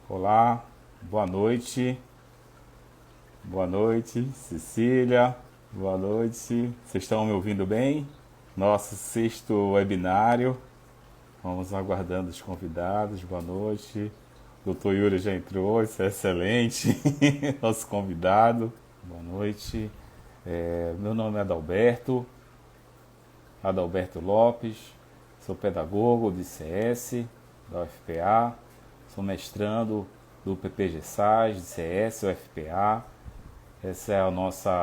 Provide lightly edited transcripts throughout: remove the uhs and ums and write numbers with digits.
Olá, boa noite, Cecília, boa noite. Vocês estão me ouvindo bem? Nosso sexto webinário. Vamos aguardando os convidados. Boa noite. Doutor Yuri já entrou, isso é excelente. Nosso convidado. Boa noite. Meu nome é Adalberto Lopes. Sou pedagogo de CS, da UFPA. Sou mestrando do PPG-SAS, de CS, UFPA. Esse é o nosso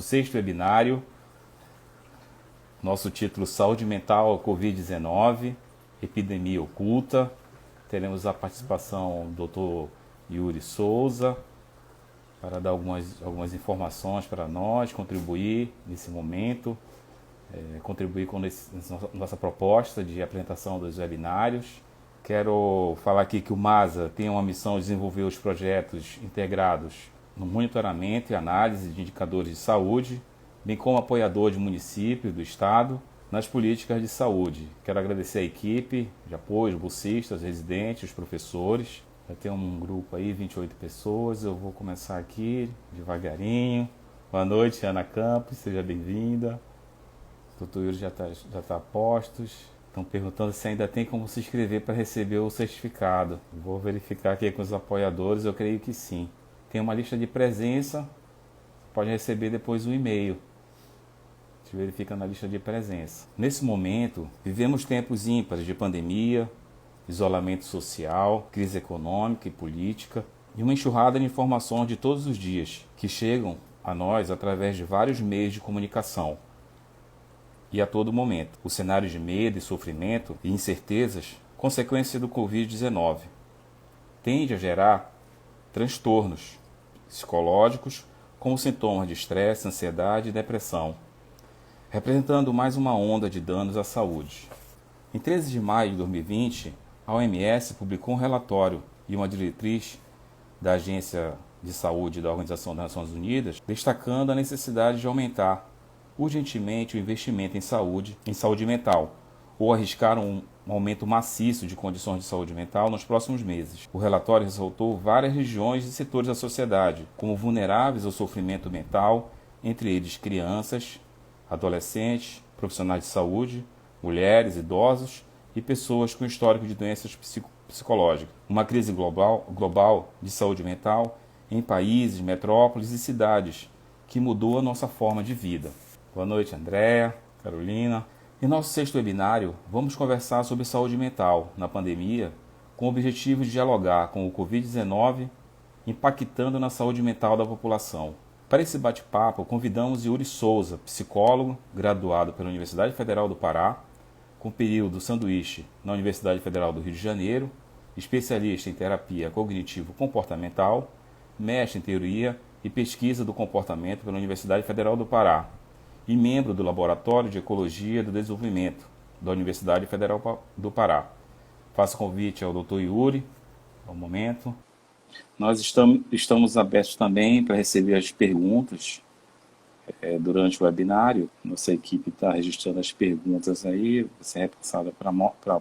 sexto webinário. Nosso título Saúde Mental Covid-19, Epidemia Oculta. Teremos a participação do Dr. Yuri Souza para dar algumas informações para nós, contribuir nesse momento, contribuir com nossa proposta de apresentação dos webinários. Quero falar aqui que o MASA tem uma missão de desenvolver os projetos integrados no monitoramento e análise de indicadores de saúde, bem como apoiador de municípios do Estado nas políticas de saúde. Quero agradecer a equipe de apoio, os bolsistas, os residentes, os professores. Já tem um grupo aí, 28 pessoas. Eu vou começar aqui devagarinho. Boa noite, Ana Campos, seja bem-vinda. O doutor Yuri já tá a postos. Estão perguntando se ainda tem como se inscrever para receber o certificado. Vou verificar aqui com os apoiadores, eu creio que sim. Tem uma lista de presença, pode receber depois um e-mail. Se verifica na lista de presença. Nesse momento, vivemos tempos ímpares de pandemia, isolamento social, crise econômica e política e uma enxurrada de informações de todos os dias que chegam a nós através de vários meios de comunicação. E a todo momento, o cenário de medo e sofrimento e incertezas, consequência do Covid-19, tende a gerar transtornos psicológicos como sintomas de estresse, ansiedade e depressão, representando mais uma onda de danos à saúde. Em 13 de maio de 2020, a OMS publicou um relatório e uma diretriz da Agência de Saúde da Organização das Nações Unidas, destacando a necessidade de aumentar urgentemente o investimento em saúde mental, ou arriscar um aumento maciço de condições de saúde mental nos próximos meses. O relatório ressaltou várias regiões e setores da sociedade como vulneráveis ao sofrimento mental, entre eles crianças, adolescentes, profissionais de saúde, mulheres, idosos e pessoas com histórico de doenças psicológicas. Uma crise global de saúde mental em países, metrópoles e cidades que mudou a nossa forma de vida. Boa noite, Andréa, Carolina. Em nosso sexto webinário, vamos conversar sobre saúde mental na pandemia, com o objetivo de dialogar com o Covid-19 impactando na saúde mental da população. Para esse bate-papo, convidamos Yuri Souza, psicólogo, graduado pela Universidade Federal do Pará, com período sanduíche na Universidade Federal do Rio de Janeiro, especialista em terapia cognitivo-comportamental, mestre em teoria e pesquisa do comportamento pela Universidade Federal do Pará, e membro do Laboratório de Ecologia do Desenvolvimento da Universidade Federal do Pará. Faço convite ao Dr. Yuri, ao momento. Nós estamos abertos também para receber as perguntas durante o webinário. Nossa equipe está registrando as perguntas aí, vai ser repassada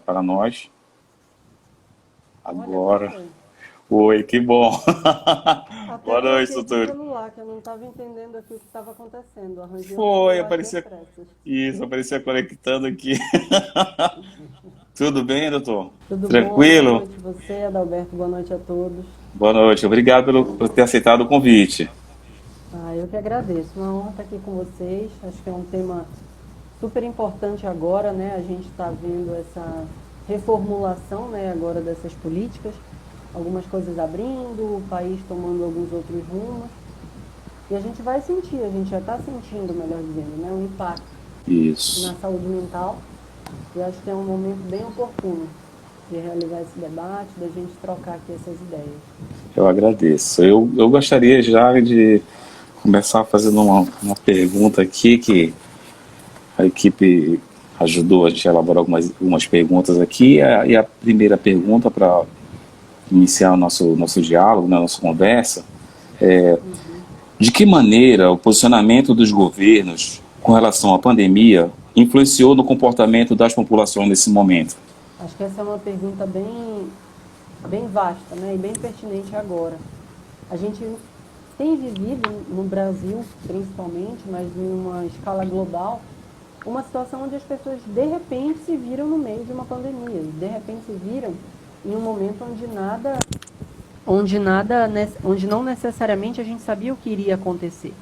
para nós. Agora... Oi, que bom! Boa noite, doutor. Celular, que eu não estava entendendo aqui o que estava acontecendo. Aparecia conectando aqui. Tudo bem, doutor? Tudo Tranquilo? Bom? Boa noite a você, Adalberto. Boa noite a todos. Boa noite. Obrigado por ter aceitado o convite. Eu que agradeço. Uma honra estar aqui com vocês. Acho que é um tema super importante agora, né? A gente está vendo essa reformulação, né, agora dessas políticas. Algumas coisas abrindo, o país tomando alguns outros rumos. E a gente vai sentir, a gente já está sentindo, melhor dizendo, né, o impacto na saúde mental. E acho que é um momento bem oportuno de realizar esse debate, da gente trocar aqui essas ideias. Eu agradeço. Eu gostaria já de começar fazendo uma pergunta aqui, que a equipe ajudou a gente a elaborar algumas perguntas aqui. E a primeira pergunta para iniciar o nosso diálogo, a nossa conversa, de que maneira o posicionamento dos governos com relação à pandemia influenciou no comportamento das populações nesse momento? Acho que essa é uma pergunta bem bem vasta, né, e bem pertinente agora. A gente tem vivido no Brasil, principalmente, mas em uma escala global, uma situação onde as pessoas de repente se viram no meio de uma pandemia, de repente se viram em um momento onde não necessariamente a gente sabia o que iria acontecer.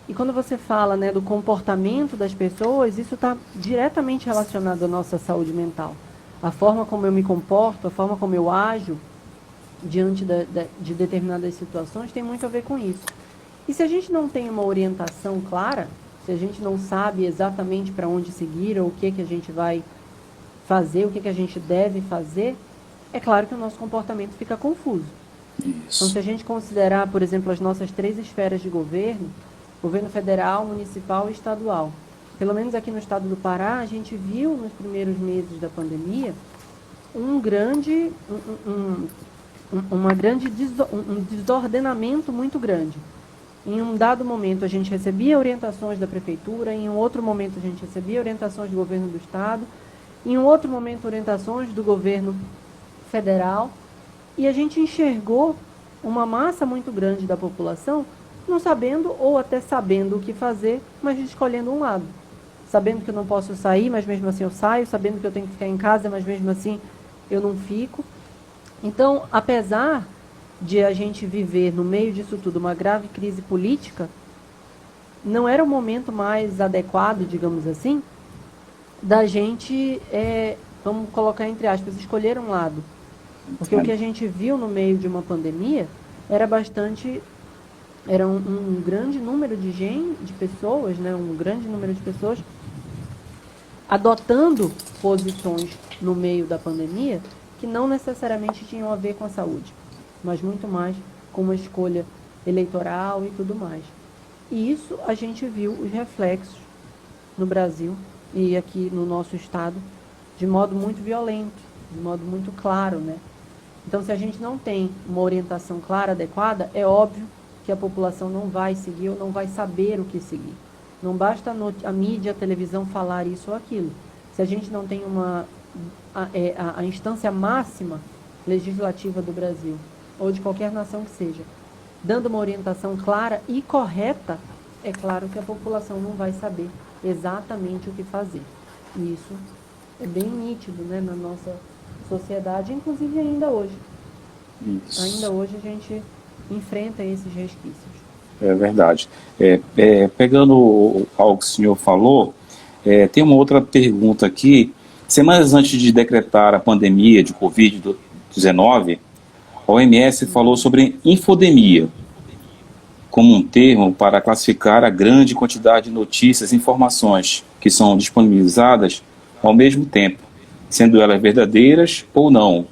E quando você fala, né, do comportamento das pessoas, isso está diretamente relacionado à nossa saúde mental. A forma como eu me comporto, a forma como eu ajo diante de determinadas situações tem muito a ver com isso. E se a gente não tem uma orientação clara, se a gente não sabe exatamente para onde seguir ou o que a gente vai fazer, o que a gente deve fazer, é claro que o nosso comportamento fica confuso. Então, se a gente considerar, por exemplo, as nossas 3 esferas de governo, governo federal, municipal e estadual, pelo menos aqui no estado do Pará, a gente viu nos primeiros meses da pandemia um desordenamento muito grande. Em um dado momento a gente recebia orientações da prefeitura, em um outro momento a gente recebia orientações do governo do estado, em um outro momento orientações do governo federal, e a gente enxergou uma massa muito grande da população não sabendo ou até sabendo o que fazer, mas escolhendo um lado. Sabendo que eu não posso sair, mas mesmo assim eu saio, sabendo que eu tenho que ficar em casa, mas mesmo assim eu não fico. Então, apesar de a gente viver no meio disso tudo uma grave crise política, não era o momento mais adequado, digamos assim, da gente, vamos colocar entre aspas, escolher um lado. Porque o que a gente viu no meio de uma pandemia era um grande número de pessoas, né, um grande número de pessoas adotando posições no meio da pandemia que não necessariamente tinham a ver com a saúde, mas muito mais com uma escolha eleitoral e tudo mais. E isso a gente viu os reflexos no Brasil e aqui no nosso estado de modo muito violento, de modo muito claro, né? Então, se a gente não tem uma orientação clara, adequada, é óbvio que a população não vai seguir ou não vai saber o que seguir. Não basta a mídia, a televisão falar isso ou aquilo. Se a gente não tem a instância máxima legislativa do Brasil, ou de qualquer nação que seja, dando uma orientação clara e correta, é claro que a população não vai saber exatamente o que fazer. E isso é bem nítido, né, na nossa sociedade, inclusive ainda hoje. Isso. Ainda hoje a gente enfrenta esses resquícios. É verdade. Pegando algo que o senhor falou, tem uma outra pergunta aqui. Semanas antes de decretar a pandemia de Covid-19, a OMS falou sobre infodemia, como um termo para classificar a grande quantidade de notícias e informações que são disponibilizadas ao mesmo tempo, sendo elas verdadeiras ou não.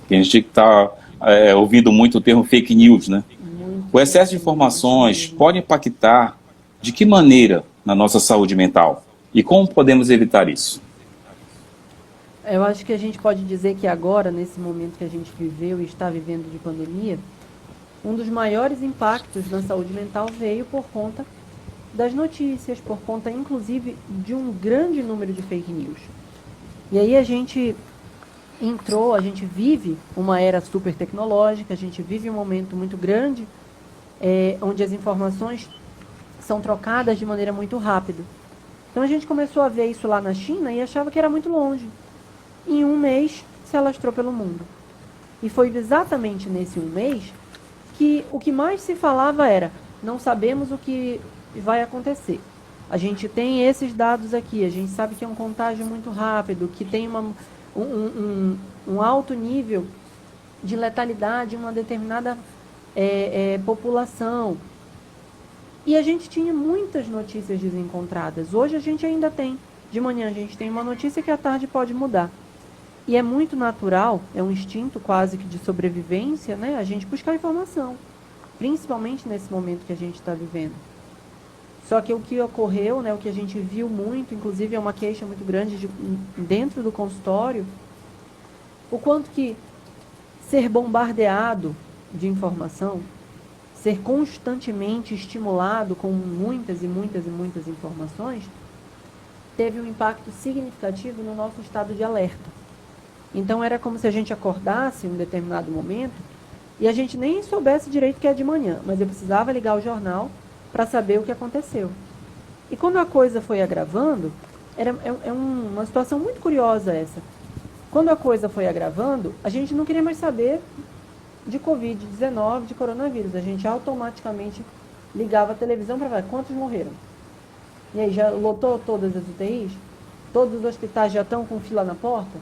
A gente está ouvindo muito o termo fake news, né? O excesso de informações pode impactar de que maneira na nossa saúde mental? E como podemos evitar isso? Eu acho que a gente pode dizer que agora, nesse momento que a gente viveu e está vivendo de pandemia, um dos maiores impactos na saúde mental veio por conta das notícias, por conta, inclusive, de um grande número de fake news. E aí a gente vive uma era super tecnológica, a gente vive um momento muito grande, onde as informações são trocadas de maneira muito rápida. Então a gente começou a ver isso lá na China e achava que era muito longe. Em um mês se alastrou pelo mundo. E foi exatamente nesse um mês que o que mais se falava era: não sabemos o que vai acontecer. A gente tem esses dados aqui, a gente sabe que é um contágio muito rápido, que tem um alto nível de letalidade em uma determinada população. E a gente tinha muitas notícias desencontradas. Hoje a gente ainda tem. De manhã a gente tem uma notícia que à tarde pode mudar. E é muito natural, é um instinto quase que de sobrevivência, né? A gente buscar informação, principalmente nesse momento que a gente está vivendo. Só que o que ocorreu, né, o que a gente viu muito, inclusive é uma queixa muito grande dentro do consultório, o quanto que ser bombardeado de informação, ser constantemente estimulado com muitas e muitas e muitas informações, teve um impacto significativo no nosso estado de alerta. Então era como se a gente acordasse em um determinado momento e a gente nem soubesse direito que é de manhã, mas eu precisava ligar o jornal para saber o que aconteceu. E quando a coisa foi agravando, uma situação muito curiosa essa. Quando a coisa foi agravando, a gente não queria mais saber de Covid-19, de coronavírus. A gente automaticamente ligava a televisão para ver quantos morreram. E aí, já lotou todas as UTIs? Todos os hospitais já estão com fila na porta?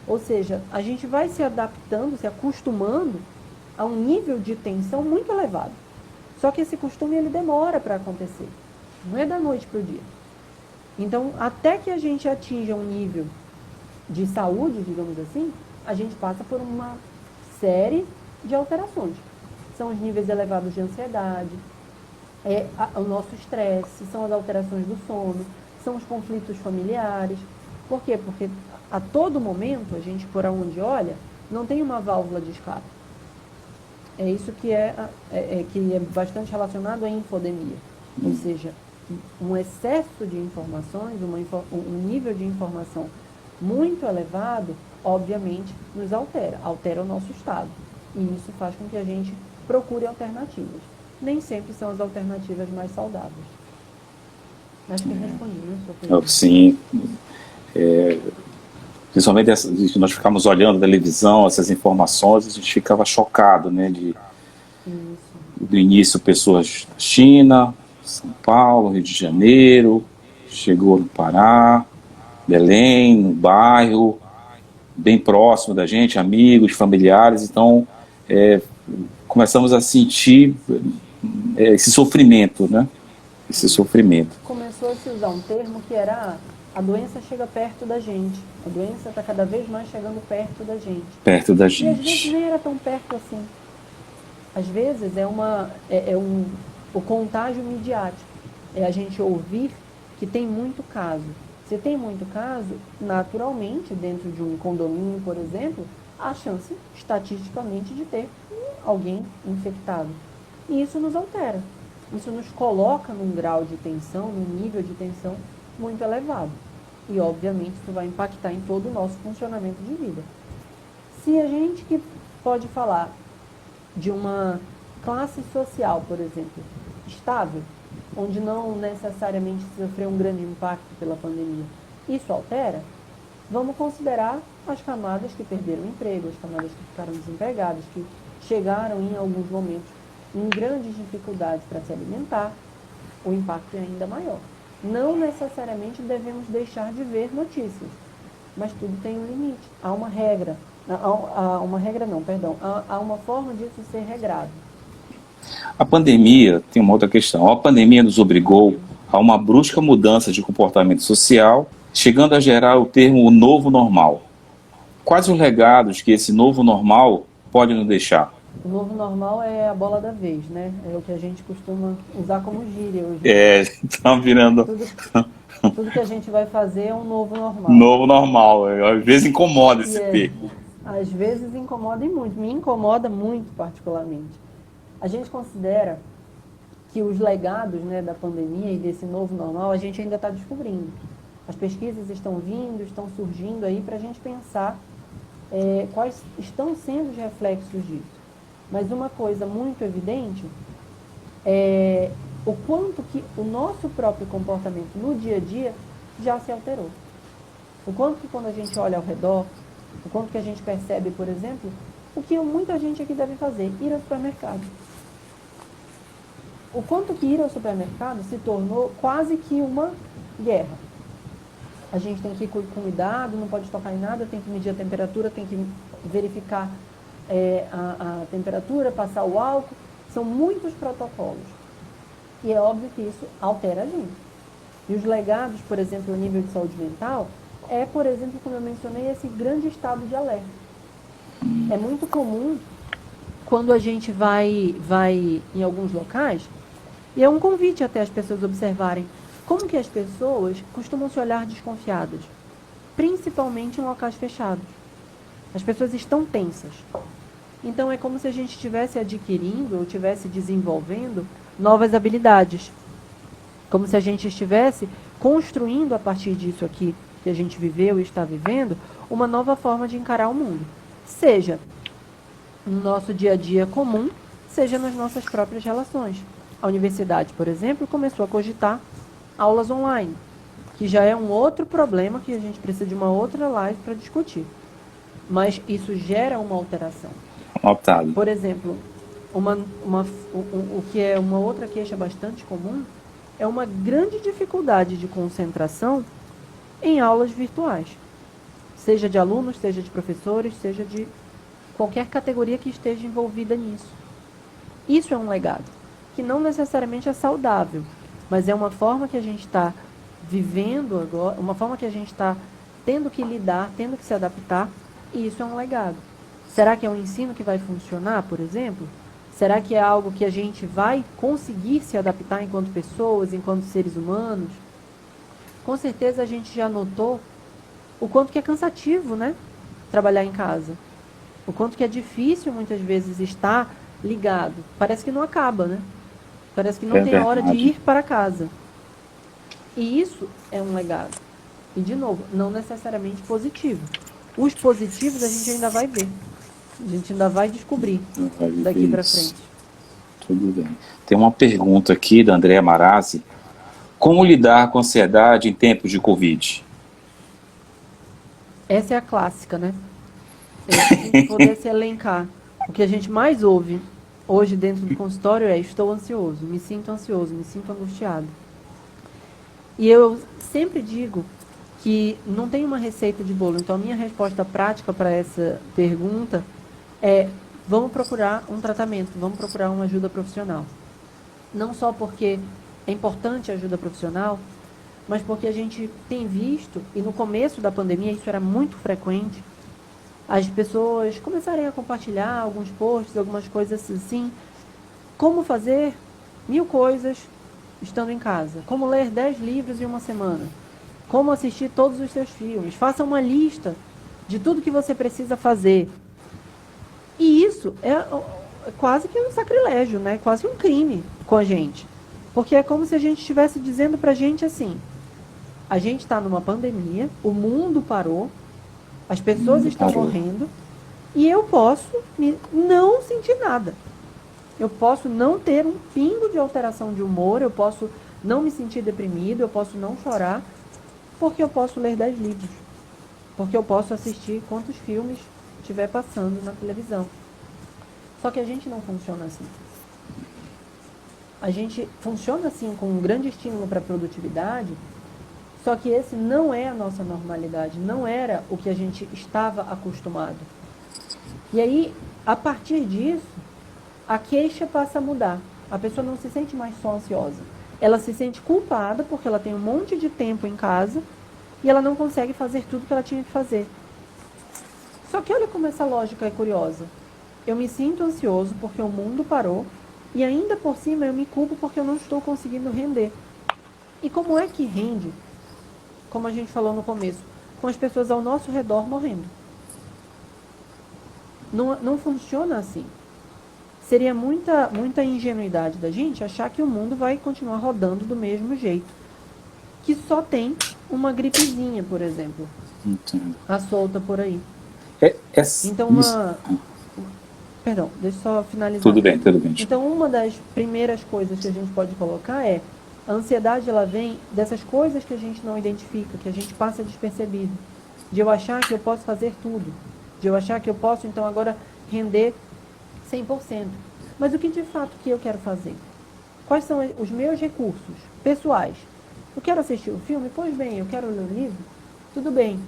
Ou seja, a gente vai se adaptando, se acostumando a um nível de tensão muito elevado. Só que esse costume ele demora para acontecer. Não é da noite para o dia. Então, até que a gente atinja um nível de saúde, digamos assim, a gente passa por uma série de alterações. São os níveis elevados de ansiedade, o nosso estresse, são as alterações do sono, são os conflitos familiares. Por quê? Porque a todo momento, a gente por onde olha, não tem uma válvula de escape. É isso que que é bastante relacionado à infodemia. Ou seja, um excesso de informações, um nível de informação muito elevado, obviamente, nos altera o nosso estado. E isso faz com que a gente procure alternativas. Nem sempre são as alternativas mais saudáveis. Acho que respondi, né, sua pergunta? Sim. Principalmente nós ficamos olhando a televisão, essas informações, a gente ficava chocado, né? Do início, pessoas da China, São Paulo, Rio de Janeiro, chegou no Pará, Belém, no bairro, bem próximo da gente, amigos, familiares. Então, começamos a sentir esse sofrimento, né? Esse sofrimento. Começou a se usar um termo que era a doença chega perto da gente. A doença está cada vez mais chegando perto da gente. Perto da E gente. às vezes nem era tão perto assim. Às vezes o contágio midiático. É a gente ouvir que tem muito caso. Se tem muito caso, naturalmente, dentro de um condomínio, por exemplo, há chance, estatisticamente, de ter alguém infectado. E isso nos altera. Isso nos coloca num grau de tensão, num nível de tensão muito elevado. E, obviamente, isso vai impactar em todo o nosso funcionamento de vida. Se a gente que pode falar de uma classe social, por exemplo, estável, onde não necessariamente sofreu um grande impacto pela pandemia, isso altera, vamos considerar as camadas que perderam o emprego, as camadas que ficaram desempregadas, que chegaram em alguns momentos em grandes dificuldades para se alimentar, o impacto é ainda maior. Não necessariamente devemos deixar de ver notícias, mas tudo tem um limite. Há uma regra, há uma forma disso ser regrado. A pandemia, tem uma outra questão, a pandemia nos obrigou a uma brusca mudança de comportamento social, chegando a gerar o termo novo normal. Quais os legados que esse novo normal pode nos deixar? O novo normal é a bola da vez, né? É o que a gente costuma usar como gíria hoje. Tá virando... Tudo que a gente vai fazer é um novo normal. Novo normal, às vezes incomoda esse termo. Às vezes incomoda e muito, me incomoda muito particularmente. A gente considera que os legados, né, da pandemia e desse novo normal, a gente ainda está descobrindo. As pesquisas estão vindo, estão surgindo aí para a gente pensar quais estão sendo os reflexos disso. Mas uma coisa muito evidente é o quanto que o nosso próprio comportamento no dia a dia já se alterou. O quanto que quando a gente olha ao redor, o quanto que a gente percebe, por exemplo, o que muita gente aqui deve fazer, ir ao supermercado. O quanto que ir ao supermercado se tornou quase que uma guerra. A gente tem que ir com cuidado, não pode tocar em nada, tem que medir a temperatura, tem que verificar a temperatura, passar o álcool. São muitos protocolos. E é óbvio que isso altera a gente. E os legados, por exemplo, a nível de saúde mental, por exemplo, como eu mencionei, esse grande estado de alerta. É muito comum quando a gente vai em alguns locais, e é um convite até as pessoas observarem como que as pessoas costumam se olhar desconfiadas, principalmente em locais fechados. As pessoas estão tensas. Então é como se a gente estivesse adquirindo ou estivesse desenvolvendo novas habilidades. Como se a gente estivesse construindo a partir disso aqui que a gente viveu e está vivendo, uma nova forma de encarar o mundo. Seja no nosso dia a dia comum, seja nas nossas próprias relações. A universidade, por exemplo, começou a cogitar aulas online, que já é um outro problema que a gente precisa de uma outra live para discutir. Mas isso gera uma alteração. Notado. Por exemplo, o que é uma outra queixa bastante comum é uma grande dificuldade de concentração em aulas virtuais. Seja de alunos, seja de professores, seja de qualquer categoria que esteja envolvida nisso. Isso é um legado, que não necessariamente é saudável, mas é uma forma que a gente está vivendo agora, uma forma que a gente está tendo que lidar, tendo que se adaptar, e isso é um legado. Será que é um ensino que vai funcionar, por exemplo? Será que é algo que a gente vai conseguir se adaptar enquanto pessoas, enquanto seres humanos? Com certeza a gente já notou o quanto que é cansativo, né? Trabalhar em casa. O quanto que é difícil muitas vezes estar ligado. Parece que não acaba, né? Parece que não tem hora de ir para casa. E isso é um legado. E, de novo, não necessariamente positivo. Os positivos a gente ainda vai ver. A gente ainda vai descobrir daqui para frente. Tudo bem. Tem uma pergunta aqui da Andréa Marazzi. Como lidar com ansiedade em tempos de Covid? Essa é a clássica, né? Se a gente pudesse elencar, o que a gente mais ouve hoje dentro do consultório é: estou ansioso, me sinto angustiado. E eu sempre digo que não tem uma receita de bolo. Então, a minha resposta prática para essa pergunta é: vamos procurar um tratamento, vamos procurar uma ajuda profissional. Não só porque é importante a ajuda profissional, mas porque a gente tem visto, e no começo da pandemia isso era muito frequente, as pessoas começarem a compartilhar alguns posts, algumas coisas assim, como fazer 1000 coisas estando em casa, como ler 10 livros em uma semana, como assistir todos os seus filmes, faça uma lista de tudo que você precisa fazer. E isso é quase que um sacrilégio, né? Quase um crime com a gente. Porque é como se a gente estivesse dizendo pra gente assim: a gente está numa pandemia, o mundo parou, as pessoas estão morrendo, e eu posso não sentir nada. Eu posso não ter um pingo de alteração de humor, eu posso não me sentir deprimido, eu posso não chorar, porque eu posso ler 10 livros. Porque eu posso assistir quantos filmes estiver passando na televisão. Só que a gente não funciona assim. A gente funciona assim com um grande estímulo para a produtividade, só que esse não é a nossa normalidade, não era o que a gente estava acostumado. E aí, a partir disso, a queixa passa a mudar. A pessoa não se sente mais só ansiosa. Ela se sente culpada porque ela tem um monte de tempo em casa e ela não consegue fazer tudo que ela tinha que fazer. Só que olha como essa lógica é curiosa. Eu me sinto ansioso porque o mundo parou e ainda por cima eu me culpo porque eu não estou conseguindo render. E como é que rende? Como a gente falou no começo, com as pessoas ao nosso redor morrendo. Não funciona assim. Seria muita ingenuidade da gente achar que o mundo vai continuar rodando do mesmo jeito. Que só tem uma gripezinha, por exemplo, a solta por aí. Então, Perdão, deixa eu só finalizar. Tudo bem. Então, uma das primeiras coisas que a gente pode colocar é: a ansiedade, ela vem dessas coisas que a gente não identifica, que a gente passa despercebido. De eu achar que eu posso fazer tudo. De eu achar que eu posso, então, agora render 100%. Mas o que de fato que eu quero fazer? Quais são os meus recursos pessoais? Eu quero assistir o filme? Pois bem, eu quero ler o livro? Tudo bem.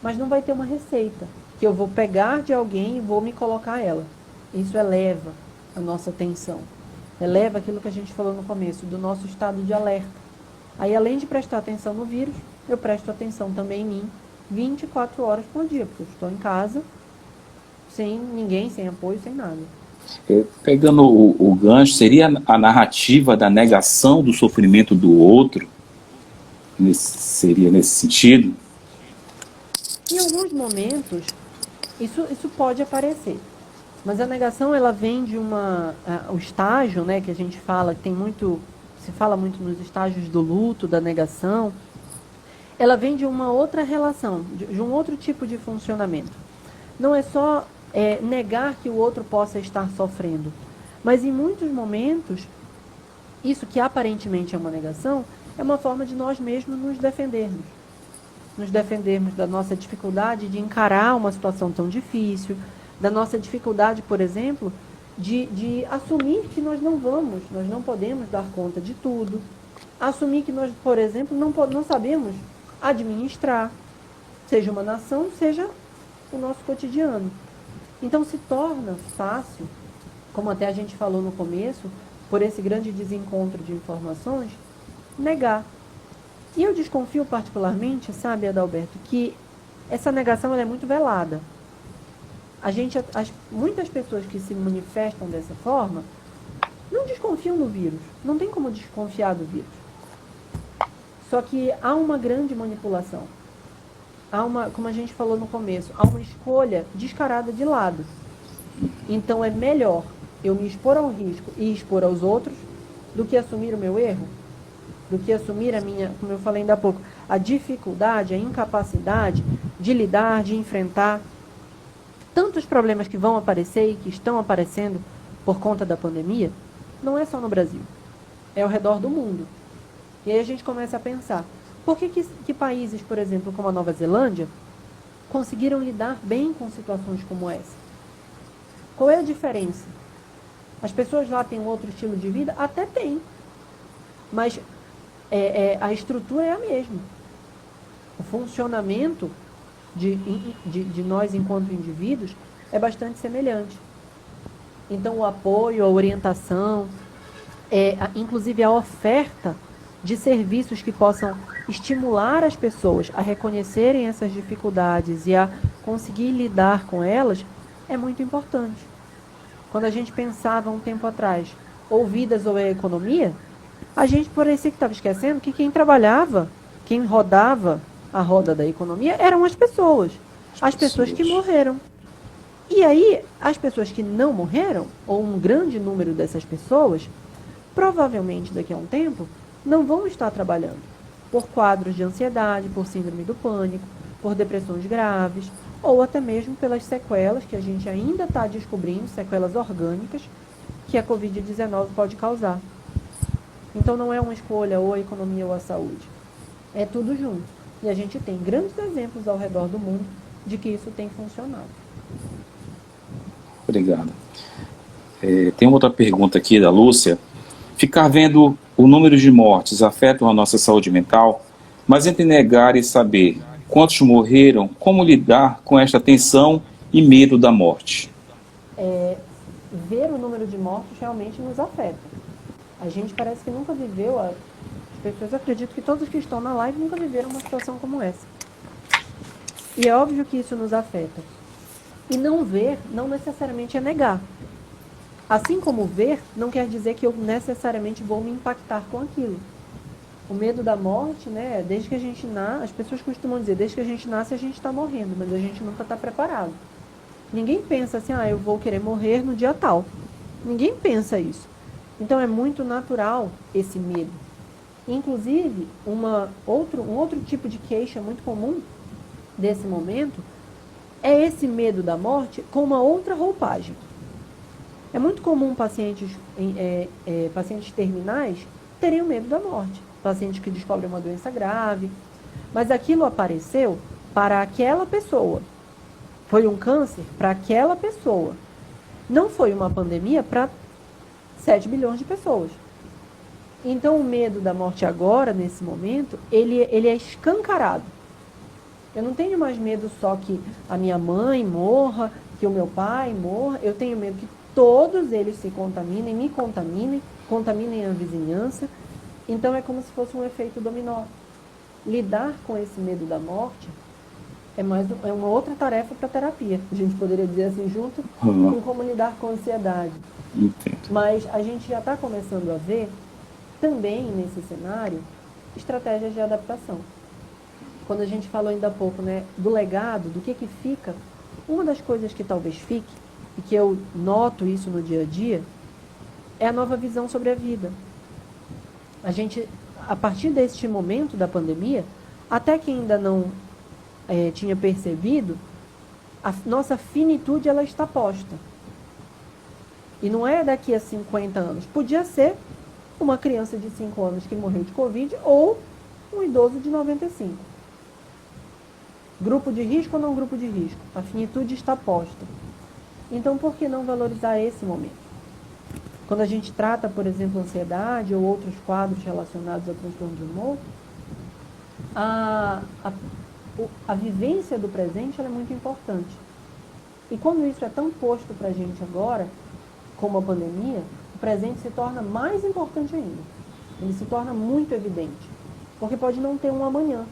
Mas não vai ter uma receita que eu vou pegar de alguém e vou me colocar ela. Isso eleva a nossa atenção. Eleva aquilo que a gente falou no começo, do nosso estado de alerta. Aí, além de prestar atenção no vírus, eu presto atenção também em mim 24 horas por dia, porque eu estou em casa, sem ninguém, sem apoio, sem nada. Pegando o gancho, seria a narrativa da negação do sofrimento do outro? Seria nesse sentido? Em alguns momentos, isso pode aparecer. Mas a negação, ela vem de o estágio, né, que a gente fala, se fala muito nos estágios do luto, da negação, ela vem de uma outra relação, de um outro tipo de funcionamento. Não é só negar que o outro possa estar sofrendo, mas em muitos momentos, isso que aparentemente é uma negação, é uma forma de nós mesmos nos defendermos. Nos defendermos da nossa dificuldade de encarar uma situação tão difícil, da nossa dificuldade, por exemplo, de assumir que nós não podemos dar conta de tudo, assumir que nós, por exemplo, não sabemos administrar, seja uma nação, seja o nosso cotidiano. Então se torna fácil, como até a gente falou no começo, por esse grande desencontro de informações, negar. E eu desconfio particularmente, sabe, Adalberto, que essa negação ela é muito velada. Muitas pessoas que se manifestam dessa forma não desconfiam do vírus. Não tem como desconfiar do vírus. Só que há uma grande manipulação. Como a gente falou no começo, há uma escolha descarada de lado. Então é melhor eu me expor ao risco e expor aos outros do que assumir o meu erro, do que assumir a minha, como eu falei ainda há pouco, a dificuldade, a incapacidade de lidar, de enfrentar tantos problemas que vão aparecer e que estão aparecendo por conta da pandemia. Não é só no Brasil, é ao redor do mundo. E aí a gente começa a pensar, por que países, por exemplo, como a Nova Zelândia, conseguiram lidar bem com situações como essa? Qual é a diferença? As pessoas lá têm um outro estilo de vida? Até tem. Mas a estrutura é a mesma. O funcionamento de nós enquanto indivíduos é bastante semelhante. Então o apoio, a orientação, inclusive a oferta de serviços que possam estimular as pessoas a reconhecerem essas dificuldades e a conseguir lidar com elas, é muito importante. Quando a gente pensava um tempo atrás, ou vidas ou a economia, a gente parecia que estava esquecendo que quem trabalhava, quem rodava a roda da economia eram as pessoas. As pessoas que morreram. E aí, as pessoas que não morreram, ou um grande número dessas pessoas, provavelmente daqui a um tempo, não vão estar trabalhando por quadros de ansiedade, por síndrome do pânico, por depressões graves, ou até mesmo pelas sequelas que a gente ainda está descobrindo, sequelas orgânicas, que a Covid-19 pode causar. Então não é uma escolha ou a economia ou a saúde. É tudo junto. E a gente tem grandes exemplos ao redor do mundo de que isso tem funcionado. Obrigado. Tem outra pergunta aqui da Lúcia. Ficar vendo o número de mortes afetam a nossa saúde mental, mas entre negar e saber quantos morreram, como lidar com esta tensão e medo da morte? Ver o número de mortos realmente nos afeta. A gente parece que nunca viveu, as pessoas acreditam que todos que estão na live nunca viveram uma situação como essa. E é óbvio que isso nos afeta. E não ver não necessariamente é negar. Assim como ver não quer dizer que eu necessariamente vou me impactar com aquilo. O medo da morte, né, desde que a gente nasce, as pessoas costumam dizer, desde que a gente nasce a gente está morrendo, mas a gente nunca está preparado. Ninguém pensa assim, eu vou querer morrer no dia tal. Ninguém pensa isso. Então é muito natural esse medo. Inclusive, um outro tipo de queixa muito comum desse momento é esse medo da morte com uma outra roupagem. É muito comum pacientes terminais terem o medo da morte. Pacientes que descobrem uma doença grave. Mas aquilo apareceu para aquela pessoa. Foi um câncer para aquela pessoa. Não foi uma pandemia para 7 bilhões de pessoas. Então o medo da morte agora, nesse momento, ele é escancarado. Eu não tenho mais medo só que a minha mãe morra, que o meu pai morra. Eu tenho medo que todos eles se contaminem, me contaminem a vizinhança. Então é como se fosse um efeito dominó. Lidar com esse medo da morte é uma outra tarefa para a terapia. A gente poderia dizer assim, junto com como lidar com a ansiedade. Entendo. Mas a gente já está começando a ver, também nesse cenário, estratégias de adaptação. Quando a gente falou ainda há pouco, né, do legado, do que fica, uma das coisas que talvez fique, e que eu noto isso no dia a dia, é a nova visão sobre a vida. A gente, a partir deste momento da pandemia, Até quem ainda não tinha percebido, a nossa finitude ela está posta. E não é daqui a 50 anos. Podia ser uma criança de 5 anos que morreu de Covid ou um idoso de 95. Grupo de risco ou não grupo de risco? A finitude está posta. Então, por que não valorizar esse momento? Quando a gente trata, por exemplo, ansiedade ou outros quadros relacionados ao transtorno de humor, a vivência do presente ela é muito importante. E quando isso é tão posto para a gente agora, como a pandemia, o presente se torna mais importante ainda. Ele se torna muito evidente. Porque pode não ter um amanhã.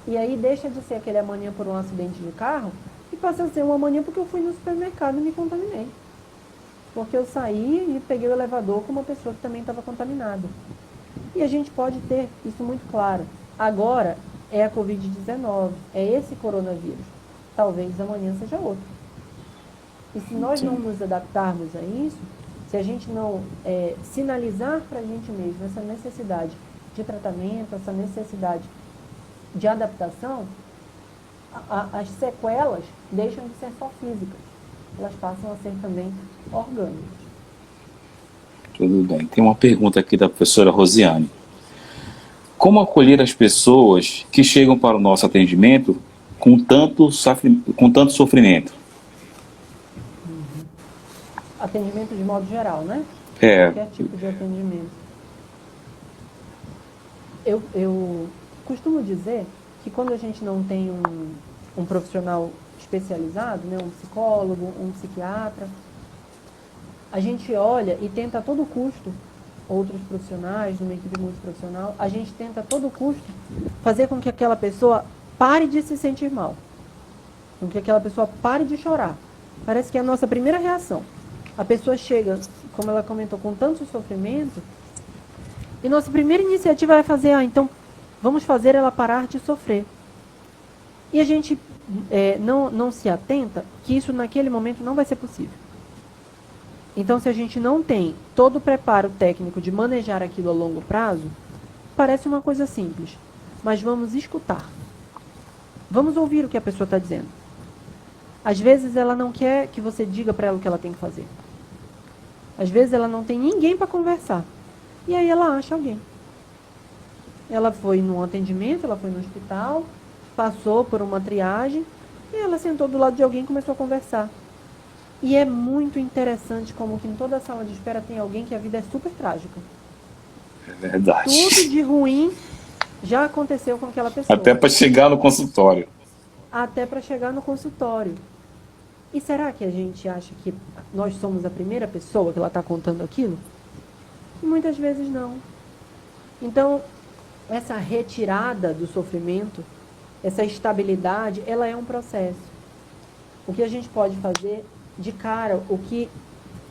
E aí deixa de ser aquele amanhã por um acidente de carro e passa a ser um amanhã porque eu fui no supermercado e me contaminei. Porque eu saí e peguei o elevador com uma pessoa que também estava contaminada. E a gente pode ter isso muito claro. Agora é a Covid-19, é esse coronavírus. Talvez amanhã seja outro. E se nós não nos adaptarmos a isso, se a gente não sinalizar para a gente mesmo essa necessidade de tratamento, essa necessidade de adaptação, as sequelas deixam de ser só físicas. Elas passam a ser também orgânicas. Tudo bem. Tem uma pergunta aqui da professora Rosiane. Como acolher as pessoas que chegam para o nosso atendimento com tanto sofrimento? Atendimento de modo geral, né? É. Qualquer tipo de atendimento. Eu costumo dizer que quando a gente não tem um profissional especializado, né, um psicólogo, um psiquiatra, a gente olha e tenta a todo custo, outros profissionais, numa equipe multiprofissional, a gente tenta a todo custo fazer com que aquela pessoa pare de se sentir mal, com que aquela pessoa pare de chorar. Parece que é a nossa primeira reação. A pessoa chega, como ela comentou, com tanto sofrimento, e nossa primeira iniciativa é fazer, então, vamos fazer ela parar de sofrer. E a gente não se atenta que isso naquele momento não vai ser possível. Então, se a gente não tem todo o preparo técnico de manejar aquilo a longo prazo, parece uma coisa simples. Mas vamos escutar. Vamos ouvir o que a pessoa está dizendo. Às vezes ela não quer que você diga para ela o que ela tem que fazer. Às vezes ela não tem ninguém para conversar. E aí ela acha alguém. Ela foi num atendimento, ela foi no hospital, passou por uma triagem, e ela sentou do lado de alguém e começou a conversar. E é muito interessante como que em toda a sala de espera tem alguém que a vida é super trágica. É verdade. Tudo de ruim já aconteceu com aquela pessoa. Até para chegar no consultório. Até para chegar no consultório. E será que a gente acha que nós somos a primeira pessoa que ela está contando aquilo? E muitas vezes não. Então, essa retirada do sofrimento, essa estabilidade, ela é um processo. O que a gente pode fazer de cara, o que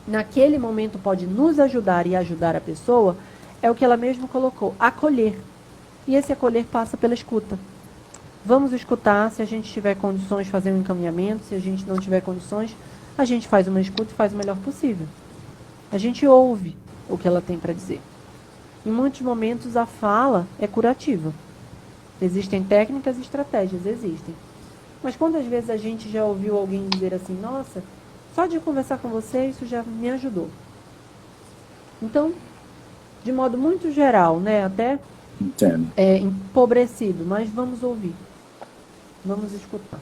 naquele momento pode nos ajudar e ajudar a pessoa, é o que ela mesma colocou, acolher. E esse acolher passa pela escuta. Vamos escutar, se a gente tiver condições, fazer um encaminhamento, se a gente não tiver condições, a gente faz uma escuta e faz o melhor possível. A gente ouve o que ela tem para dizer. Em muitos momentos a fala é curativa. Existem técnicas e estratégias, existem. Mas quantas vezes a gente já ouviu alguém dizer assim, nossa, só de conversar com você isso já me ajudou. Então, de modo muito geral, né, até empobrecido, mas vamos ouvir. Vamos escutar.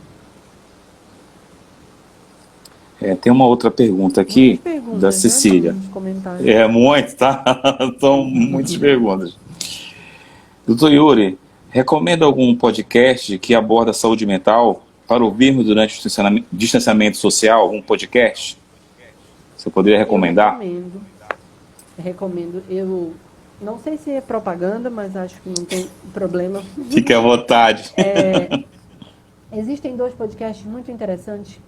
Tem uma outra pergunta aqui da Cecília. Né? Muito, tá? São muitas perguntas. Doutor Yuri, recomenda algum podcast que aborda saúde mental para ouvirmos durante o distanciamento social? Um podcast? Você poderia recomendar? Recomendo. Eu não sei se é propaganda, mas acho que não tem problema. Fique à vontade. Existem 2 podcasts muito interessantes,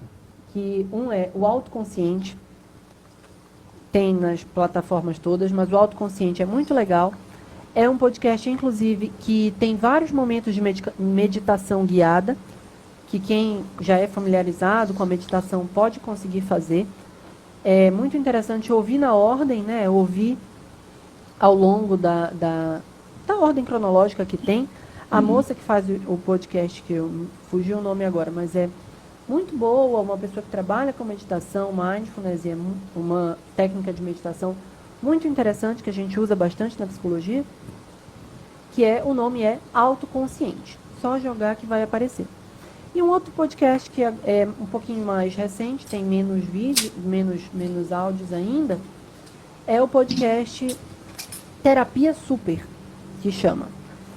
que um é o Autoconsciente, tem nas plataformas todas, mas o Autoconsciente é muito legal. É um podcast, inclusive, que tem vários momentos de meditação guiada, que quem já é familiarizado com a meditação pode conseguir fazer. É muito interessante ouvir na ordem, né? Ouvir ao longo da ordem cronológica que tem, A moça que faz o podcast, que eu fugiu o nome agora, mas é muito boa, uma pessoa que trabalha com meditação, mindfulness, e é uma técnica de meditação muito interessante, que a gente usa bastante na psicologia, o nome é Autoconsciente. Só jogar que vai aparecer. E um outro podcast que é um pouquinho mais recente, tem menos vídeo, menos áudios ainda, é o podcast Terapia Super, que chama.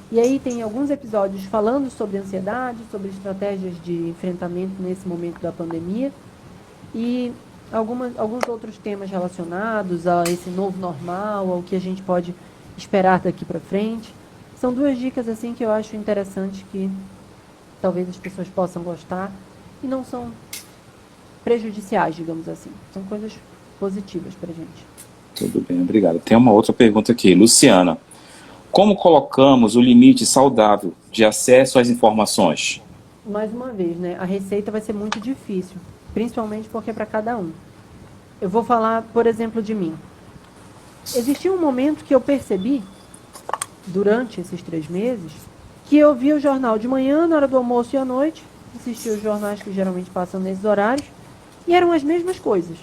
E aí tem alguns episódios falando sobre ansiedade, sobre estratégias de enfrentamento nesse momento da pandemia e alguns outros temas relacionados a esse novo normal, ao que a gente pode esperar daqui para frente. São duas dicas assim que eu acho interessante, que talvez as pessoas possam gostar e não são prejudiciais, digamos assim. São coisas positivas para a gente. Tudo bem, obrigado. Tem uma outra pergunta aqui. Luciana, como colocamos o limite saudável de acesso às informações? Mais uma vez, né? A receita vai ser muito difícil, principalmente porque é para cada um. Eu vou falar, por exemplo, de mim. Existiu um momento que eu percebi, durante esses 3 meses, que eu via o jornal de manhã, na hora do almoço e à noite, assistia os jornais que geralmente passam nesses horários, e eram as mesmas coisas.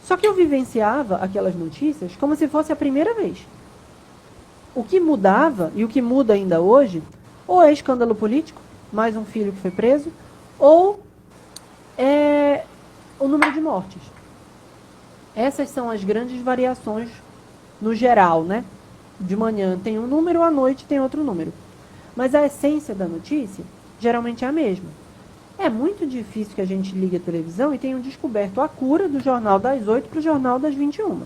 Só que eu vivenciava aquelas notícias como se fosse a primeira vez. O que mudava, e o que muda ainda hoje, ou é escândalo político, mais um filho que foi preso, ou é o número de mortes. Essas são as grandes variações no geral, né? De manhã tem um número, à noite tem outro número. Mas a essência da notícia geralmente é a mesma. É muito difícil que a gente ligue a televisão e tenha descoberto a cura do jornal das 8 para o jornal das 21.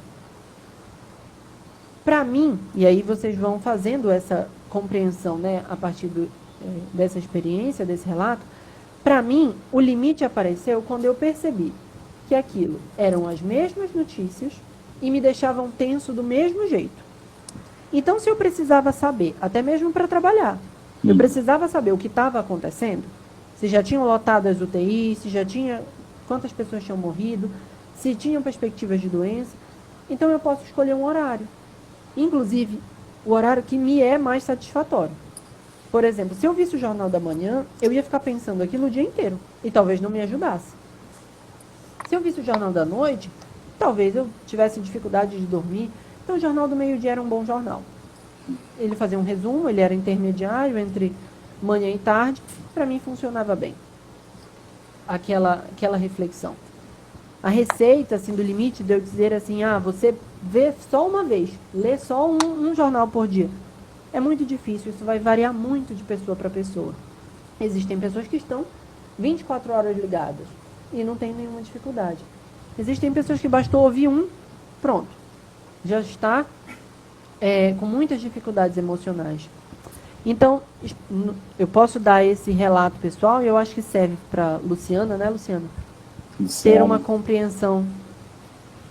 Para mim, e aí vocês vão fazendo essa compreensão, né, a partir dessa experiência, desse relato, para mim, o limite apareceu quando eu percebi que aquilo eram as mesmas notícias e me deixavam tenso do mesmo jeito. Então, se eu precisava saber, até mesmo para trabalhar, eu precisava saber o que estava acontecendo, se já tinham lotado as UTIs, se já tinha, quantas pessoas tinham morrido, se tinham perspectivas de doença, então eu posso escolher um horário. Inclusive, o horário que me é mais satisfatório. Por exemplo, se eu visse o Jornal da Manhã, eu ia ficar pensando aquilo o dia inteiro e talvez não me ajudasse. Se eu visse o Jornal da Noite, talvez eu tivesse dificuldade de dormir. Então, o Jornal do Meio-Dia era um bom jornal. Ele fazia um resumo, ele era intermediário entre manhã e tarde. Para mim, funcionava bem aquela reflexão. A receita, assim, do limite de eu dizer assim, você vê só uma vez, lê só um jornal por dia. É muito difícil, isso vai variar muito de pessoa para pessoa. Existem pessoas que estão 24 horas ligadas e não tem nenhuma dificuldade. Existem pessoas que bastou ouvir pronto. Já está com muitas dificuldades emocionais. Então, eu posso dar esse relato pessoal e eu acho que serve para Luciana, né, Luciana? Ter uma compreensão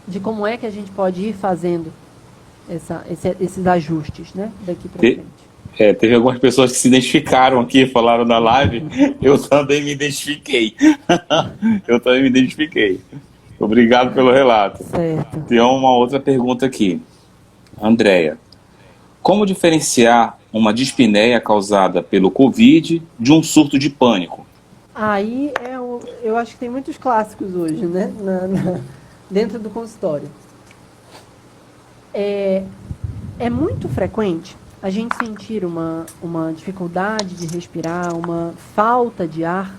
de como é que a gente pode ir fazendo esses ajustes, né, daqui para frente. Teve algumas pessoas que se identificaram aqui, falaram na live, eu também me identifiquei. Eu também me identifiquei. Obrigado pelo relato. Certo. Tem uma outra pergunta aqui. Andréia, como diferenciar uma dispneia causada pelo Covid de um surto de pânico? Aí eu acho que tem muitos clássicos hoje, né? Dentro do consultório. É muito frequente a gente sentir uma dificuldade de respirar, uma falta de ar,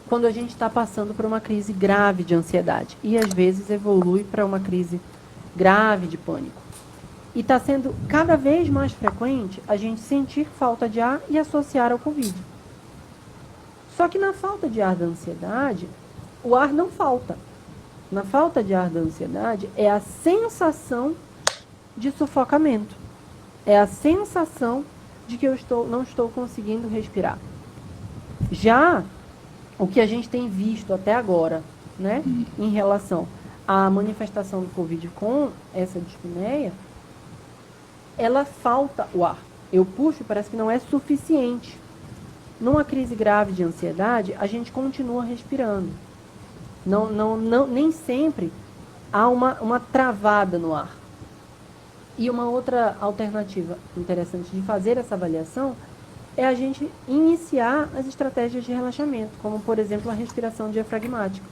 quando a gente está passando por uma crise grave de ansiedade. E às vezes evolui para uma crise grave de pânico. E está sendo cada vez mais frequente a gente sentir falta de ar e associar ao Covid. Só que na falta de ar da ansiedade, o ar não falta. Na falta de ar da ansiedade, é a sensação de sufocamento. É a sensação de que eu não estou conseguindo respirar. Já o que a gente tem visto até agora, né, em relação à manifestação do Covid com essa dispneia, ela falta o ar. Eu puxo, parece que não é suficiente. Numa crise grave de ansiedade, a gente continua respirando. Nem sempre há uma travada no ar. E uma outra alternativa interessante de fazer essa avaliação é a gente iniciar as estratégias de relaxamento, como, por exemplo, a respiração diafragmática.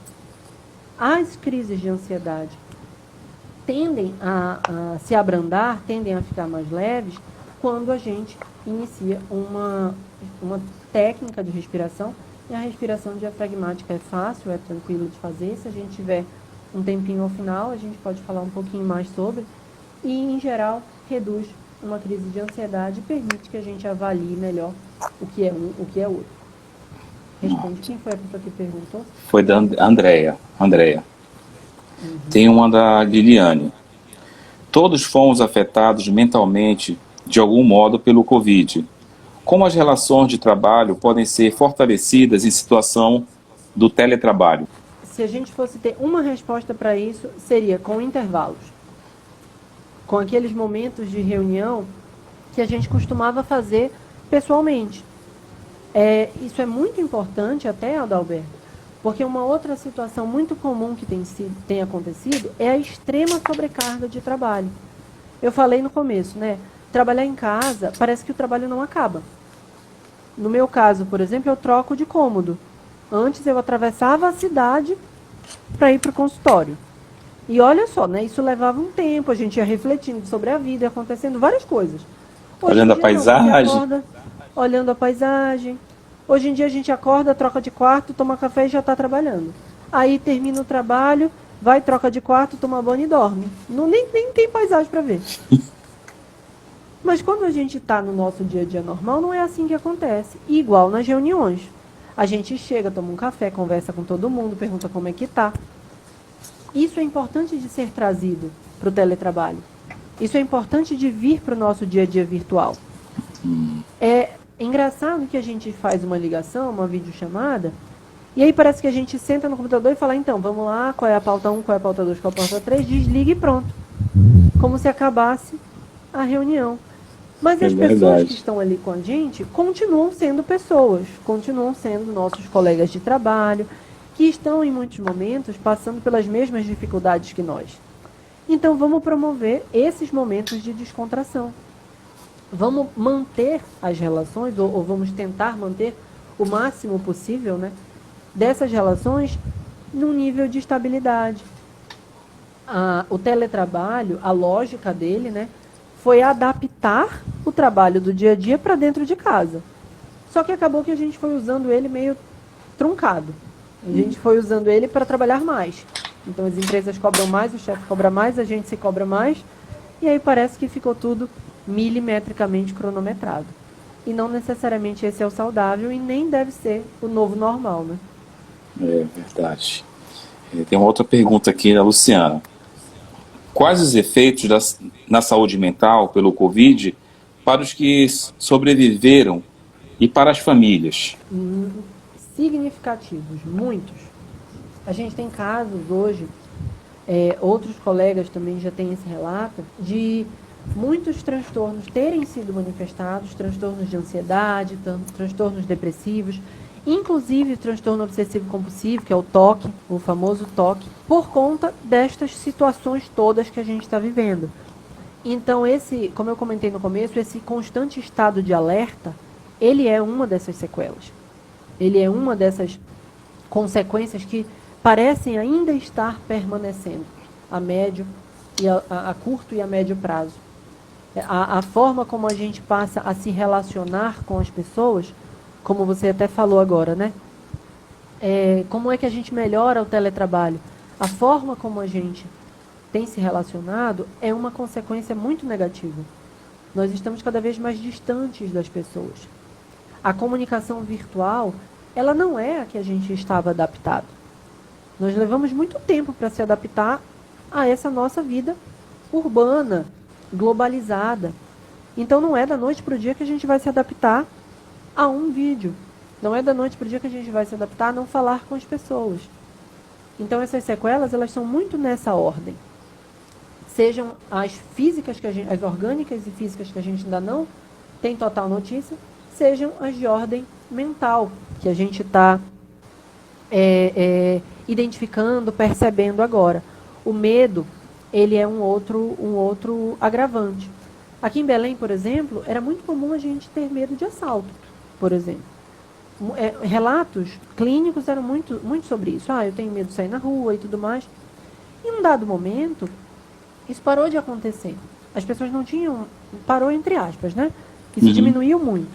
As crises de ansiedade tendem a se abrandar, tendem a ficar mais leves, quando a gente inicia uma técnica de respiração. E a respiração diafragmática é fácil, é tranquilo de fazer. Se a gente tiver um tempinho ao final, a gente pode falar um pouquinho mais sobre. E, em geral, reduz uma crise de ansiedade e permite que a gente avalie melhor o que é um, o que é outro. Responde. Quem foi a pessoa que perguntou? Foi da Andréia. Tem uma da Liliane. Todos fomos afetados mentalmente, de algum modo, pelo Covid. Como as relações de trabalho podem ser fortalecidas em situação do teletrabalho? Se a gente fosse ter uma resposta para isso, seria com intervalos. Com aqueles momentos de reunião que a gente costumava fazer pessoalmente. Isso é muito importante até, Adalberto, porque uma outra situação muito comum que tem acontecido é a extrema sobrecarga de trabalho. Eu falei no começo, né? Trabalhar em casa, parece que o trabalho não acaba. No meu caso, por exemplo, eu troco de cômodo. Antes eu atravessava a cidade para ir para o consultório. E olha só, né? Isso levava um tempo, a gente ia refletindo sobre a vida, acontecendo várias coisas. Olhando a paisagem. Olhando a paisagem. Hoje em dia a gente acorda, troca de quarto, toma café e já está trabalhando. Aí termina o trabalho, vai, troca de quarto, toma banho e dorme. Nem tem paisagem para ver. Mas quando a gente está no nosso dia a dia normal, não é assim que acontece. E igual nas reuniões. A gente chega, toma um café, conversa com todo mundo, pergunta como é que está. Isso é importante de ser trazido para o teletrabalho. Isso é importante de vir para o nosso dia a dia virtual. É engraçado que a gente faz uma ligação, uma videochamada, e aí parece que a gente senta no computador e fala, então, vamos lá, qual é a pauta 1, qual é a pauta 2, qual é a pauta 3, desliga e pronto. Como se acabasse a reunião. Mas as pessoas que estão ali com a gente continuam sendo pessoas, continuam sendo nossos colegas de trabalho, que estão em muitos momentos passando pelas mesmas dificuldades que nós. Então vamos promover esses momentos de descontração. Vamos manter as relações, ou vamos tentar manter o máximo possível, né, dessas relações num nível de estabilidade. O teletrabalho, a lógica dele, né, foi adaptar o trabalho do dia a dia para dentro de casa. Só que acabou que a gente foi usando ele meio truncado. A gente foi usando ele para trabalhar mais. Então as empresas cobram mais, o chefe cobra mais, a gente se cobra mais. E aí parece que ficou tudo milimetricamente cronometrado. E não necessariamente esse é o saudável e nem deve ser o novo normal, né? É verdade. Tem uma outra pergunta aqui da Luciana. Quais os efeitos na saúde mental pelo Covid para os que sobreviveram e para as famílias? Significativos, muitos. A gente tem casos hoje, outros colegas também já têm esse relato, de muitos transtornos terem sido manifestados, transtornos de ansiedade, transtornos depressivos, inclusive transtorno obsessivo-compulsivo, que é o TOC, o famoso TOC, por conta destas situações todas que a gente está vivendo. Então, como eu comentei no começo, esse constante estado de alerta, ele é uma dessas sequelas. Ele é uma dessas consequências que parecem ainda estar permanecendo a médio e a curto e a médio prazo. A forma como a gente passa a se relacionar com as pessoas, como você até falou agora, né? Como é que a gente melhora o teletrabalho? A forma como a gente tem se relacionado é uma consequência muito negativa. Nós estamos cada vez mais distantes das pessoas. A comunicação virtual, ela não é a que a gente estava adaptado. Nós levamos muito tempo para se adaptar a essa nossa vida urbana, globalizada. Então não é da noite para o dia que a gente vai se adaptar a um vídeo. Não é da noite para o dia que a gente vai se adaptar a não falar com as pessoas. Então essas sequelas, elas são muito nessa ordem. Sejam as físicas, as orgânicas e físicas que a gente ainda não tem total notícia, sejam as de ordem mental, que a gente está identificando, percebendo agora. O medo, ele é um outro agravante. Aqui em Belém, por exemplo, era muito comum a gente ter medo de assalto. por exemplo. Relatos clínicos eram muito, muito sobre isso. Eu tenho medo de sair na rua e tudo mais. Em um dado momento, isso parou de acontecer. As pessoas não tinham... Parou entre aspas, né? Isso diminuiu muito.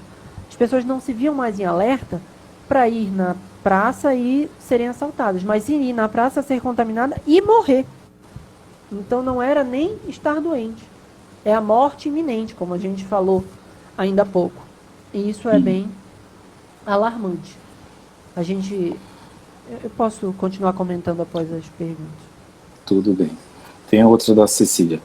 As pessoas não se viam mais em alerta para ir na praça e serem assaltadas, mas ir na praça, ser contaminada e morrer. Então não era nem estar doente. É a morte iminente, como a gente falou ainda há pouco. E isso é bem alarmante. Eu posso continuar comentando após as perguntas. Tudo bem. Tem outra da Cecília.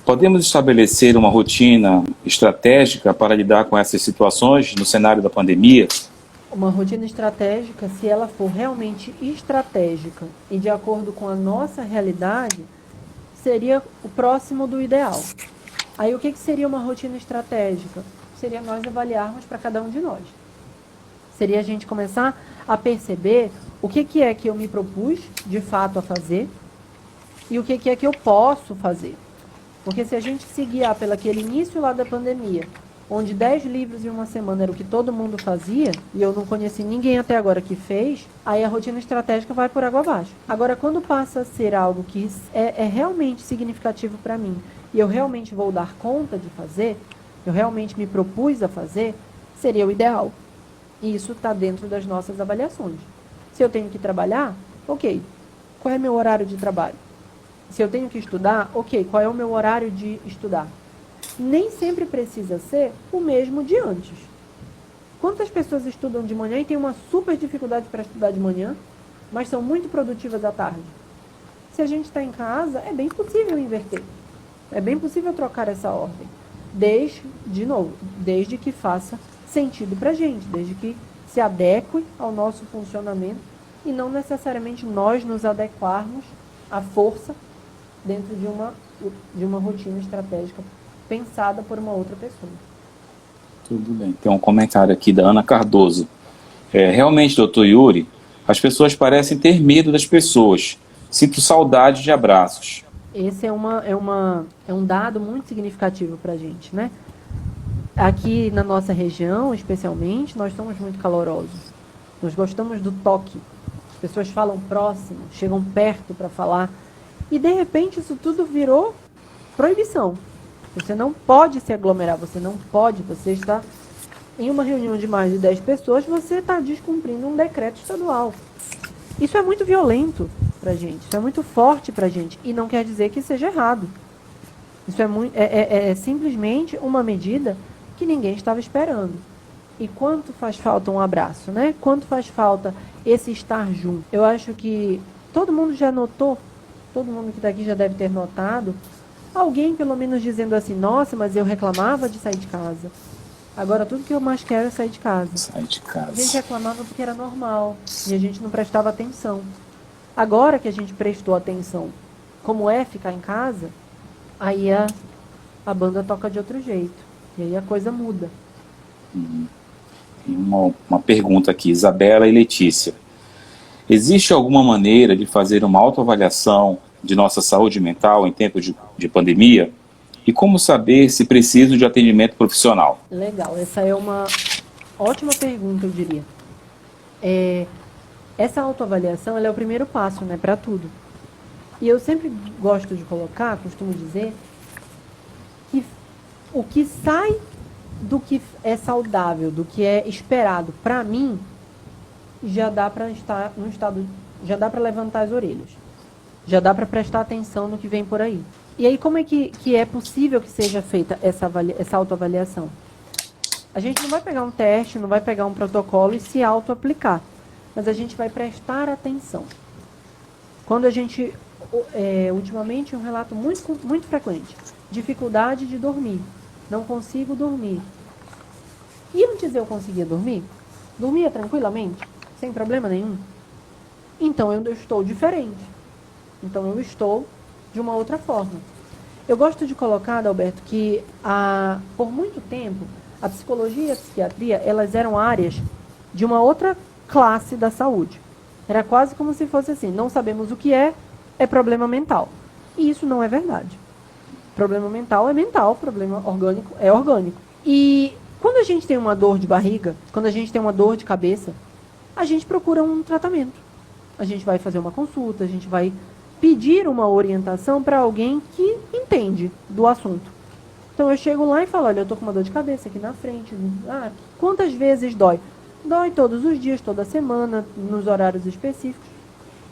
Podemos estabelecer uma rotina estratégica para lidar com essas situações no cenário da pandemia? Uma rotina estratégica, se ela for realmente estratégica e de acordo com a nossa realidade, seria o próximo do ideal. Aí o que seria uma rotina estratégica? Seria nós avaliarmos para cada um de nós. Seria a gente começar a perceber o que é que eu me propus de fato a fazer e o que é que eu posso fazer. Porque se a gente se guiar pelo aquele início lá da pandemia, onde 10 livros em uma semana era o que todo mundo fazia, e eu não conheci ninguém até agora que fez, aí a rotina estratégica vai por água abaixo. Agora, quando passa a ser algo que é realmente significativo para mim, e eu realmente vou dar conta de fazer, eu realmente me propus a fazer, seria o ideal. E isso está dentro das nossas avaliações. Se eu tenho que trabalhar, ok, qual é meu horário de trabalho? Se eu tenho que estudar, ok, qual é o meu horário de estudar? Nem sempre precisa ser o mesmo de antes. Quantas pessoas estudam de manhã e têm uma super dificuldade para estudar de manhã, mas são muito produtivas à tarde? Se a gente está em casa, é bem possível inverter. É bem possível trocar essa ordem. Desde que faça sentido para a gente, desde que se adeque ao nosso funcionamento e não necessariamente nós nos adequarmos à força dentro de uma rotina estratégica pensada por uma outra pessoa. Tudo bem. Tem um comentário aqui da Ana Cardoso. Realmente, doutor Yuri, as pessoas parecem ter medo das pessoas. Sinto saudade de abraços. Esse é um dado muito significativo para a gente, né? Aqui na nossa região, especialmente, nós somos muito calorosos. Nós gostamos do toque. As pessoas falam próximo, chegam perto para falar. E, de repente, isso tudo virou proibição. Você não pode se aglomerar, você está em uma reunião de mais de 10 pessoas, você está descumprindo um decreto estadual. Isso é muito violento para a gente, isso é muito forte para a gente, e não quer dizer que seja errado. Isso é simplesmente uma medida que ninguém estava esperando. E quanto faz falta um abraço, né? Quanto faz falta esse estar junto? Eu acho que todo mundo já notou, todo mundo que está aqui já deve ter notado, alguém pelo menos dizendo assim, nossa, mas eu reclamava de sair de casa. Agora tudo que eu mais quero é sair de casa. Sair de casa. A gente reclamava porque era normal e a gente não prestava atenção. Agora que a gente prestou atenção, como é ficar em casa, aí a banda toca de outro jeito. E aí a coisa muda. Tem uma pergunta aqui, Isabela e Letícia. Existe alguma maneira de fazer uma autoavaliação de nossa saúde mental em tempos de pandemia? E como saber se preciso de atendimento profissional? Legal, essa é uma ótima pergunta, eu diria. Essa autoavaliação ela é o primeiro passo, né, para tudo. E eu sempre gosto de costumo dizer, que o que sai do que é saudável, do que é esperado para mim, já dá para estar no estado, já dá para levantar as orelhas. Já dá para prestar atenção no que vem por aí. E aí, como é que é possível que seja feita essa autoavaliação? A gente não vai pegar um teste, não vai pegar um protocolo e se auto-aplicar. Mas a gente vai prestar atenção. Quando a gente, ultimamente, um relato muito, muito frequente. Dificuldade de dormir. Não consigo dormir. E antes eu conseguia dormir? Dormia tranquilamente? Sem problema nenhum? Então eu estou diferente. Então eu estou de uma outra forma. Eu gosto de colocar, Adalberto, que por muito tempo a psicologia e a psiquiatria, elas eram áreas de uma outra classe da saúde. Era quase como se fosse assim, não sabemos o que é problema mental. E isso não é verdade. Problema mental é mental, problema orgânico é orgânico. E quando a Quando a gente tem uma dor de barriga, quando a gente tem uma dor de cabeça, a gente procura um tratamento. A gente vai fazer uma consulta, a gente vai pedir uma orientação para alguém que entende do assunto. Então eu chego lá e falo, olha, eu estou com uma dor de cabeça aqui na frente. Quantas vezes dói? Dói todos os dias, toda semana, nos horários específicos.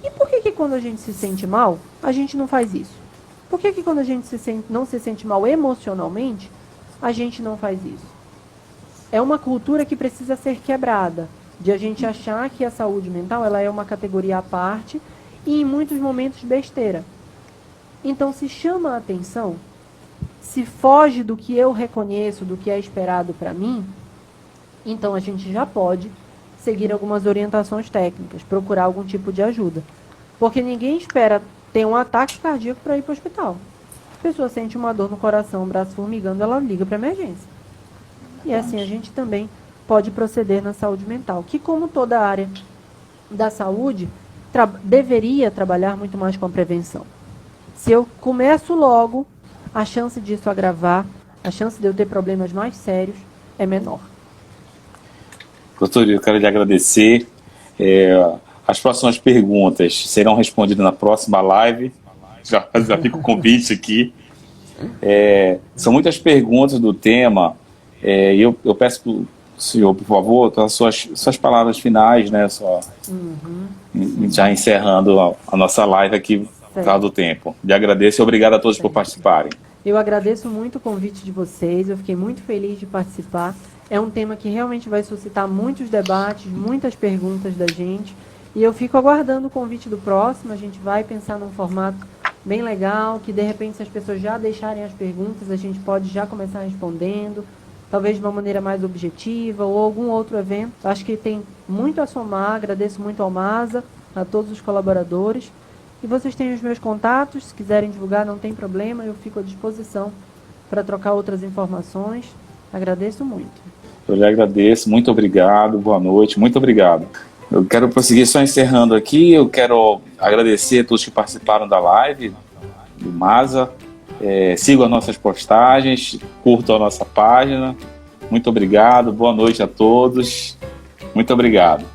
E por que quando a gente se sente mal, a gente não faz isso? Por que quando a gente não se sente mal emocionalmente, a gente não faz isso? É uma cultura que precisa ser quebrada, de a gente achar que a saúde mental ela é uma categoria à parte e em muitos momentos besteira. Então se chama a atenção, se foge do que eu reconheço, do que é esperado para mim, então a gente já pode seguir algumas orientações técnicas, procurar algum tipo de ajuda. Porque ninguém espera ter um ataque cardíaco para ir para o hospital. A pessoa sente uma dor no coração, o braço formigando, ela liga para emergência. E assim a gente também pode proceder na saúde mental, que como toda área da saúde, deveria trabalhar muito mais com a prevenção. Se eu começo logo, a chance disso agravar, a chance de eu ter problemas mais sérios é menor. Doutor, eu quero lhe agradecer. As próximas perguntas serão respondidas na próxima live. Já fica o convite aqui. São muitas perguntas do tema. E eu peço para o senhor, por favor, as suas palavras finais, né? Já encerrando a nossa live aqui por causa do tempo. Lhe agradeço e obrigado a todos por participarem. Eu agradeço muito o convite de vocês. Eu fiquei muito feliz de participar. É um tema que realmente vai suscitar muitos debates, muitas perguntas da gente. E eu fico aguardando o convite do próximo. A gente vai pensar num formato bem legal, que de repente se as pessoas já deixarem as perguntas, a gente pode já começar respondendo, talvez de uma maneira mais objetiva ou algum outro evento. Acho que tem muito a somar. Agradeço muito ao MASA, a todos os colaboradores. E vocês têm os meus contatos, se quiserem divulgar não tem problema, eu fico à disposição para trocar outras informações. Agradeço muito. Eu lhe agradeço, muito obrigado, boa noite, muito obrigado. Eu quero prosseguir só encerrando aqui, eu quero agradecer a todos que participaram da live do MASA, sigam as nossas postagens, curtam a nossa página, muito obrigado, boa noite a todos, muito obrigado.